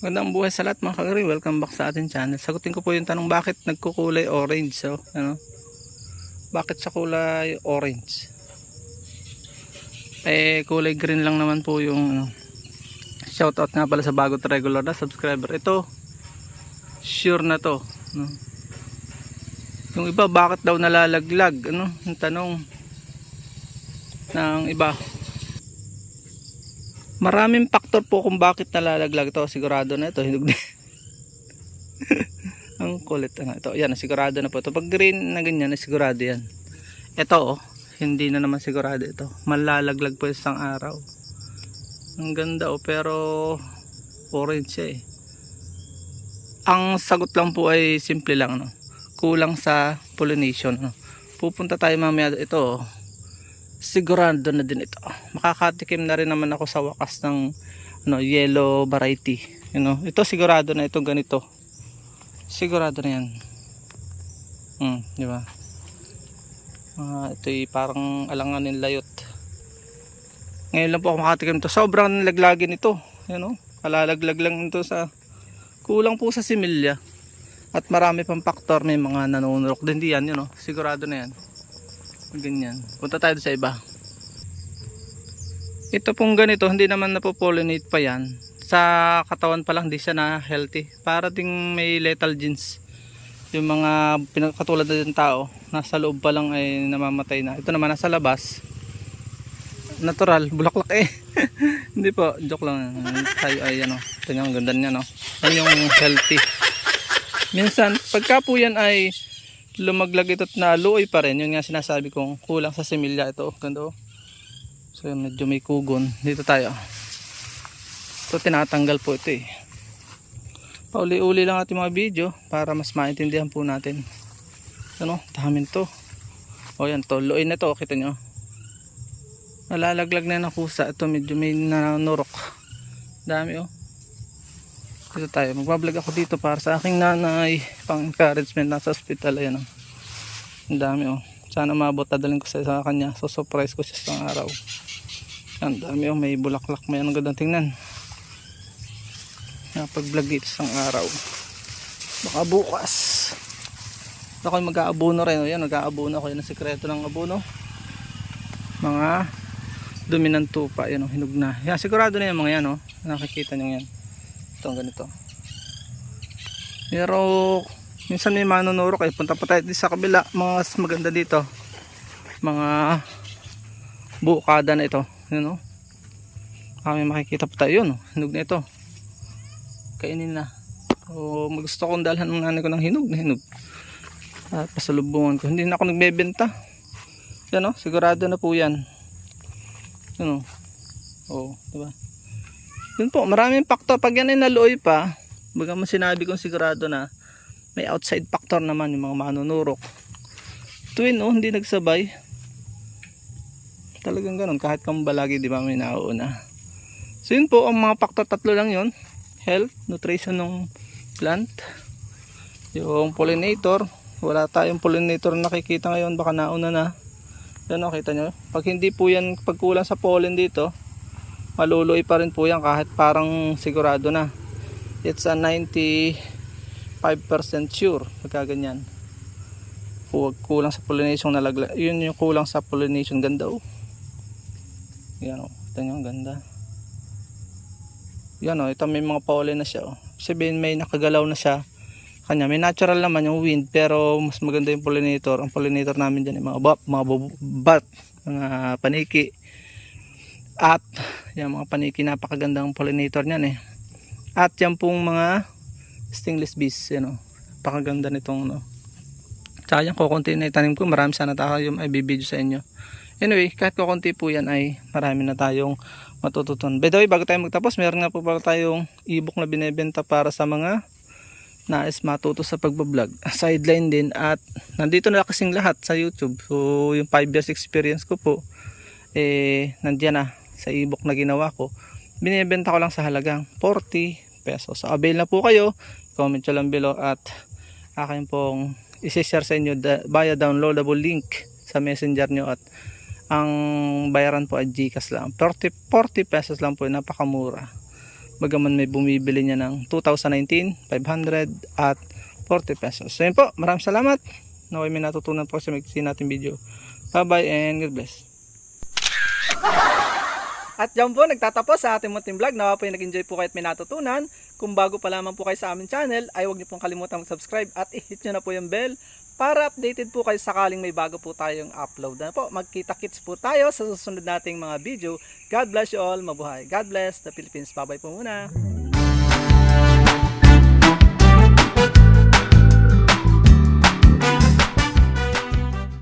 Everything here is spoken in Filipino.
Magandang buhay sa lahat mga kagari. Welcome back sa ating channel. Sagutin ko po yung tanong bakit nagkukulay orange. So, bakit sa kulay orange? Kulay green lang naman po yung shoutout nga pala sa bago't regular na subscriber. Ito, sure na to. Yung iba bakit daw nalalaglag? Yung tanong ng iba. Maraming factor po kung bakit nalalaglag ito. Sigurado na ito. Hinog na. Ang kulit na ito. Yan, sigurado na po ito. Pag green na ganyan, sigurado yan. Ito, hindi na naman sigurado ito. Malalaglag po isang araw. Ang ganda pero orange siya eh. Ang sagot lang po ay simple lang. Kulang sa pollination. Pupunta tayo mamaya ito. Sigurado na din ito. Makakatikim na rin naman ako sa wakas ng yellow variety. Ito sigurado na itong ganito. Sigurado na yan. Di ba? Ito parang alanganin layot. Ngayon lang po ako makatikim ito. Sobrang laglagin ito. Kalalaglag lang ito sa kulang po sa similya. At marami pang faktor, may mga nanunurok din diyan, sigurado na yan. Ganyan. Punta tayo sa iba. Ito pong ganito, hindi naman napopollinate pa yan. Sa katawan pa lang, hindi siya na healthy. Para ding may lethal genes. Yung mga katulad na ng tao, nasa loob pa lang ay namamatay na. Ito naman nasa labas. Natural, bulaklak eh. Hindi po, joke lang. Tayo ay ito yung ganda niya, Yan yung healthy. Minsan, pagka po yan ay lumaglag ito at naluoy pa rin, yun nga sinasabi kong kulang sa similya ito. Ganda so medyo may kugon. Dito tayo. Ito tinatanggal po ito eh. Pauli-uli lang ating mga video para mas maintindihan po natin. Tahamin to. Yan to, luoy na to, kita nyo. Nalalaglag na ng kusa. Ito medyo may nanurok. Dami Dito tayo, magbablog ako dito para sa aking nanay, pang encouragement nasa hospital. Ayan ang dami sana maabot, dadalhin ko sa kanya, so surprise ko siya sa araw. Ang dami may bulaklak, may anong gandang tingnan. Pag vlog dito sa araw, baka bukas ako mag-aabono rin. Yan, mag-aabono ako. Yan ang sikreto ng abono, mga dumi ng tupa. Yan hinog na yan, sigurado na yan mga yan nakikita nyo yan. Ito ganito. Pero minsan may manunurok punta pa tayo sa kabila. Mga maganda dito, mga bukada na ito. Kami makikita pa tayo hinog na ito. Kainin na. Gusto kong dalhan ng nanay ko ng hinog na hinog. At pasalubungan ko. Hindi na ako nagbebenta. Yan sigurado na po yan. Diba? Yun po, maraming factor. Pag yan ay naluoy pa, baga mo sinabi kong sigurado na may outside factor naman, yung mga manunurok. Tuwin hindi nagsabay. Talagang ganun, kahit kang balagi, di ba, may nauuna. So yun po, ang mga factor, tatlo lang yun. Health, nutrition ng plant, yung pollinator. Wala tayong pollinator na nakikita ngayon, baka nauna na. Yan kita nyo. Pag hindi po yan, pagkulang sa pollen dito, maluluoy pa rin po yan kahit parang sigurado na. It's a 95% sure pagka ganyan. Kulang sa pollination, nalaglag. Yun yung kulang sa pollination. Ganda yan ito nyo, ganda. Yan ito may mga pollen na siya sabihin may nakagalaw na siya kanya. May natural naman yung wind, pero mas maganda yung pollinator. Ang pollinator namin dyan mga bat, mga paniki. At yung mga paniki, napakagandang pollinator niyan At yan pong mga stingless bees, napakaganda nitong Tsaka yung kukunti na itanim ko, marami sana tayo yung ibibideo sa inyo. Anyway, kahit kukunti po yan ay marami na tayong matututunan. By the way, bago tayo magtapos, meron nga po pala tayong ebook na binebenta para sa mga nais matuto sa pagbablog. Sideline din, at nandito na kasing lahat sa YouTube. So yung 5 years experience ko po nandiyan na sa ebook na ginawa ko. Binibenta ko lang sa halagang 40 pesos. So avail na po kayo. Comment nyo lang below at akin pong isi-share sa inyo via downloadable link sa messenger nyo, at ang bayaran po ay GCash lang. 40 pesos lang po, napakamura. Bagaman may bumibili niya ng 2019, 500 at 40 pesos. So yun po, maraming salamat. Naway may natutunan po sa magsisin natin video. Bye bye and God bless. At yan po, nagtatapos sa ating munting vlog. Nawa po yung nag-enjoy po kayo at may natutunan. Kung bago pa lamang po kayo sa aming channel, ay huwag niyo pong kalimutan mag-subscribe at i-hit nyo na po yung bell para updated po kayo sakaling may bago po tayong upload. Na po, magkita-kits po tayo sa susunod nating mga video. God bless you all. Mabuhay. God bless the Philippines. Bye-bye po muna.